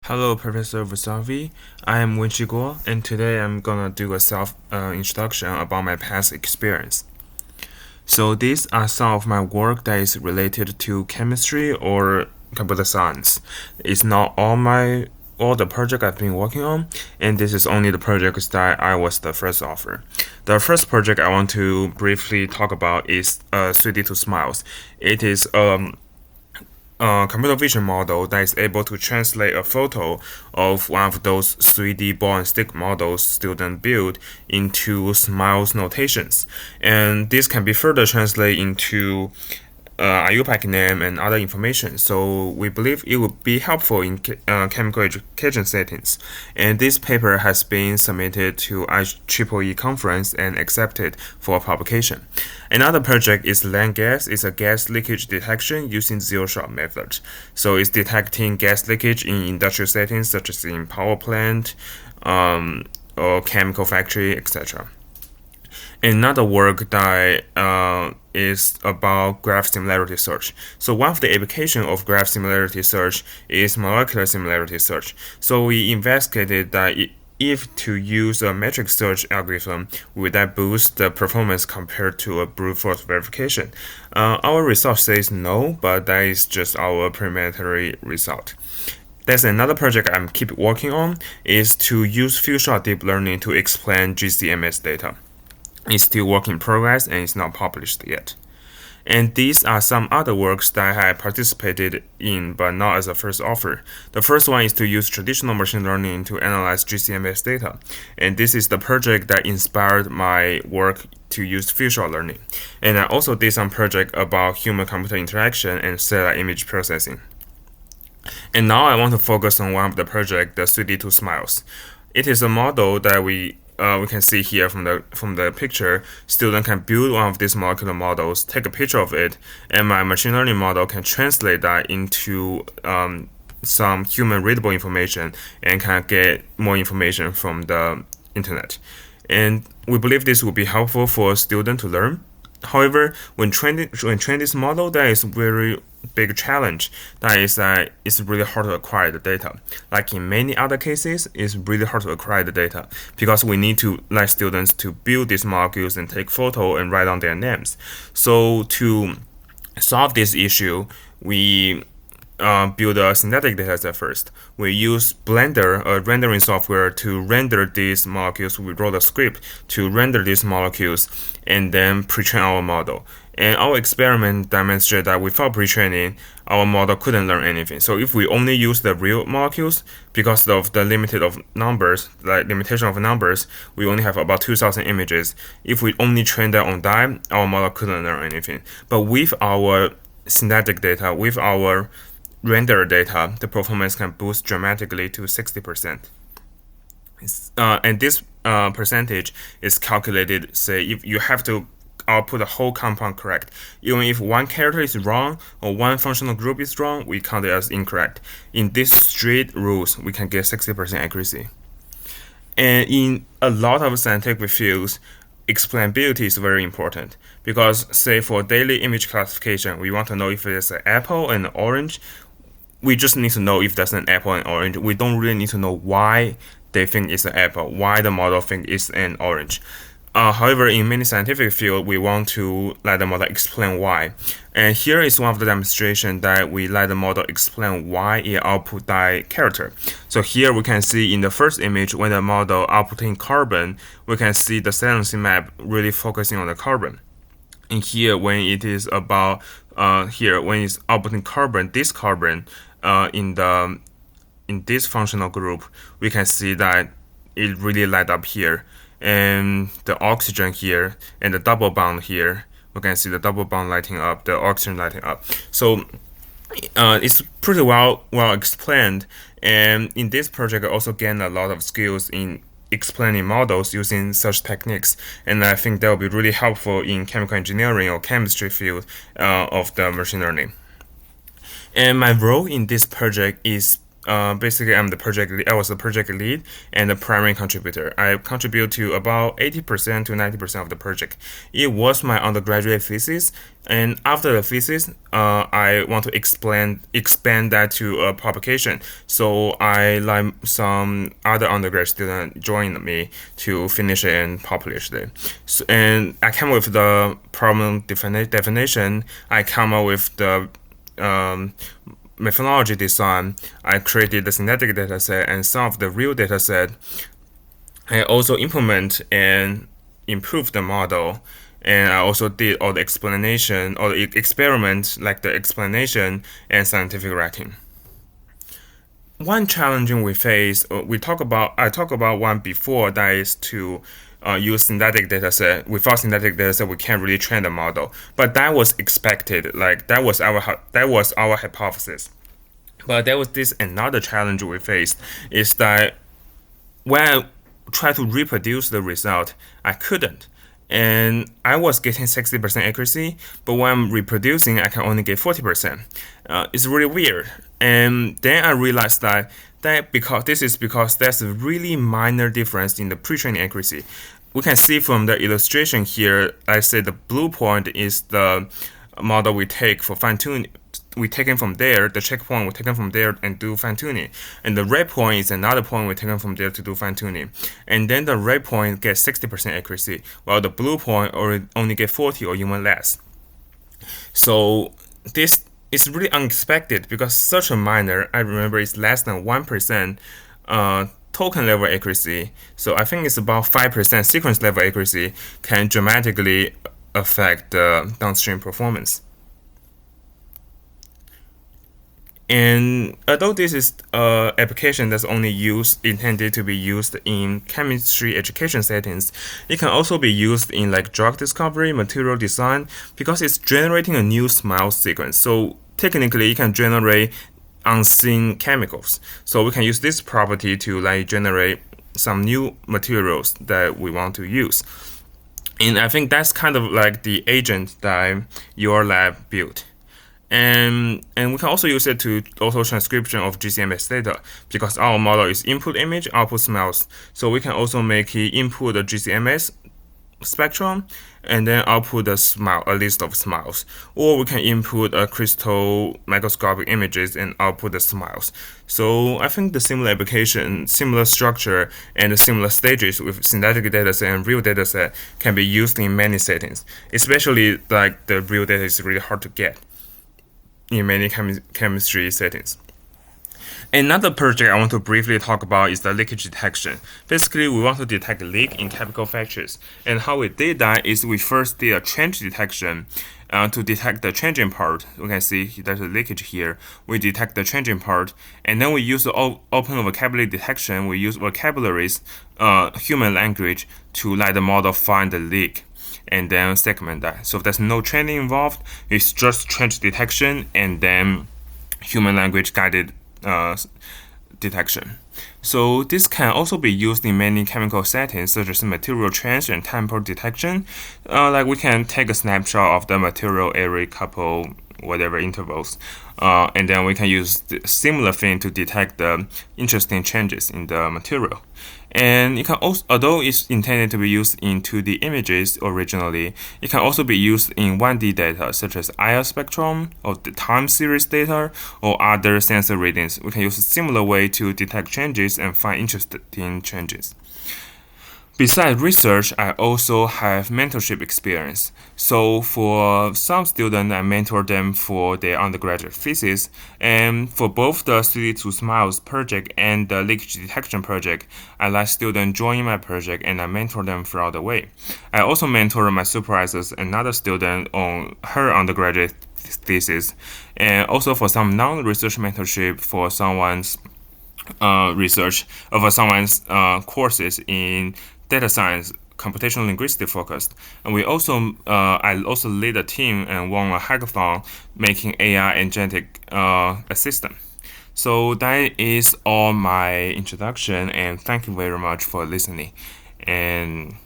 Hello, Professor Vasavi. I am Wenqi Guo, and today I'm gonna do a self introduction about my past experience. So these are some of my work that is related to chemistry or computer science. It's not all the project I've been working on, and this is only the projects that I was the first author. The first project I want to briefly talk about is 3D2 Smiles. It is a computer vision model that is able to translate a photo of one of those 3D ball and stick models students build into smiles notations. And this can be further translated into IUPAC name and other information. So we believe it would be helpful in chemical education settings. And this paper has been submitted to IEEE conference and accepted for publication. Another project is LAN gas. It's a gas leakage detection using zero-shot method. So it's detecting gas leakage in industrial settings such as in power plant, or chemical factory, etc. Another work that is about graph similarity search. So one of the applications of graph similarity search is molecular similarity search. So we investigated that if to use a matrix search algorithm, would that boost the performance compared to a brute force verification? Our result says no, but that is just our preliminary result. There's another project I'm keep working on is to use few-shot deep learning to explain GCMS data. It's still work in progress and it's not published yet. And these are some other works that I participated in but not as a first author. The first one is to use traditional machine learning to analyze GCMS data. And this is the project that inspired my work to use few-shot learning. And I also did some project about human-computer interaction and cellular image processing. And now I want to focus on one of the project, the 3D2 Smiles. It is a model that we can see here from the picture. Student can build one of these molecular models, take a picture of it, and my machine learning model can translate that into some human readable information and can get more information from the internet. And we believe this will be helpful for students to learn. However, when training this model, there is very big challenge. That is that it's really hard to acquire the data. Like in many other cases, it's really hard to acquire the data because we need to let students to build these molecules and take photo and write down their names. So to solve this issue, we build a synthetic dataset first. We use Blender, a rendering software, to render these molecules. We wrote a script to render these molecules and then pre-train our model. And our experiment demonstrated that without pre-training, our model couldn't learn anything. So if we only use the real molecules, because of the limitation of numbers, we only have about 2,000 images. If we only train that on that, our model couldn't learn anything. But with our synthetic data, with our render data, the performance can boost dramatically to 60%. And this percentage is calculated, say, if you have to output the whole compound correct. Even if one character is wrong or one functional group is wrong, we count it as incorrect. In these strict rules, we can get 60% accuracy. And in a lot of scientific fields, explainability is very important because, say, for daily image classification, we want to know if it's an apple and an orange. We just need to know if that's an apple and orange. We don't really need to know why they think it's an apple, why the model think it's an orange. However, in many scientific fields, we want to let the model explain why. And here is one of the demonstrations that we let the model explain why it output that character. So here we can see in the first image, when the model outputting carbon, we can see the sequencing map really focusing on the carbon. And here, when it is about when it's outputting carbon, this carbon in this functional group, we can see that it really light up here. And the oxygen here and the double bond here, we can see the double bond lighting up, the oxygen lighting up. So it's pretty well explained. And in this project, I also gained a lot of skills in explaining models using such techniques. And I think that will be really helpful in chemical engineering or chemistry field of the machine learning. And my role in this project is basically I'm the project lead. I was the project lead and the primary contributor. I contribute to about 80% to 90% of the project. It was my undergraduate thesis, and after the thesis, I want to expand that to a publication. So I like some other undergrad student joined me to finish it and publish it. So, and I came up with the problem definition. I come up with the um, methodology design. I created the synthetic dataset and some of the real dataset. I also implement and improve the model. And I also did all the explanation or the experiment, like the explanation and scientific writing. One challenging we face, I talk about one before, that is to use synthetic dataset. Without synthetic dataset, we can't really train the model. But that was expected. Like that was our hypothesis. But there was this another challenge we faced is that when I tried to reproduce the result, I couldn't. And I was getting 60% accuracy, but when I'm reproducing, I can only get 40%. It's really weird. And then I realized that because there's a really minor difference in the pre-training accuracy. We can see from the illustration here, I say the blue point is the model we take for fine tuning. We taken from there, the checkpoint we taken from there and do fine tuning, and the red point is another point we taken from there to do fine tuning, and then the red point gets 60% accuracy, while the blue point only get 40 or even less. So this is really unexpected because such a minor, I remember, it's less than 1% token level accuracy. So I think it's about 5% sequence level accuracy can dramatically affect the downstream performance. And although this is an application that's only intended to be used in chemistry education settings, it can also be used in like drug discovery, material design, because it's generating a new SMILE sequence. So technically, it can generate unseen chemicals. So we can use this property to like generate some new materials that we want to use. And I think that's kind of like the agent that your lab built. And we can also use it to auto transcription of GCMS data because our model is input image, output SMILEs. So we can also make it input the GCMS spectrum and then output a list of SMILEs. Or we can input a crystal microscopic images and output the SMILEs. So I think the similar application, similar structure, and similar stages with synthetic dataset and real dataset can be used in many settings, especially like the real data is really hard to get in many chemistry settings. Another project I want to briefly talk about is the leakage detection. Basically, we want to detect leak in chemical factors. And how we did that is we first did a change detection to detect the changing part. You can see there's a leakage here. We detect the changing part, and then we use the open vocabulary detection. We use vocabularies, human language, to let the model find the leak and then segment that. So there's no training involved. It's just change detection and then human language guided detection. So this can also be used in many chemical settings, such as material change and temporal detection. Like we can take a snapshot of the material every couple whatever intervals, and then we can use the similar thing to detect the interesting changes in the material. And it can also, although it's intended to be used in 2D images originally, it can also be used in 1D data, such as IR spectrum or the time series data or other sensor readings. We can use a similar way to detect changes and find interesting changes. Besides research, I also have mentorship experience. So for some students, I mentor them for their undergraduate thesis, and for both the Study to SMILEs project and the leakage detection project, I let students join my project and I mentor them throughout the way. I also mentor my supervisors, another student, on her undergraduate thesis, and also for some non-research mentorship for someone's research over someone's courses in data science, computational linguistics focused. And I also lead a team and won a hackathon making AI agentic assistant. So that is all my introduction, and thank you very much for listening. And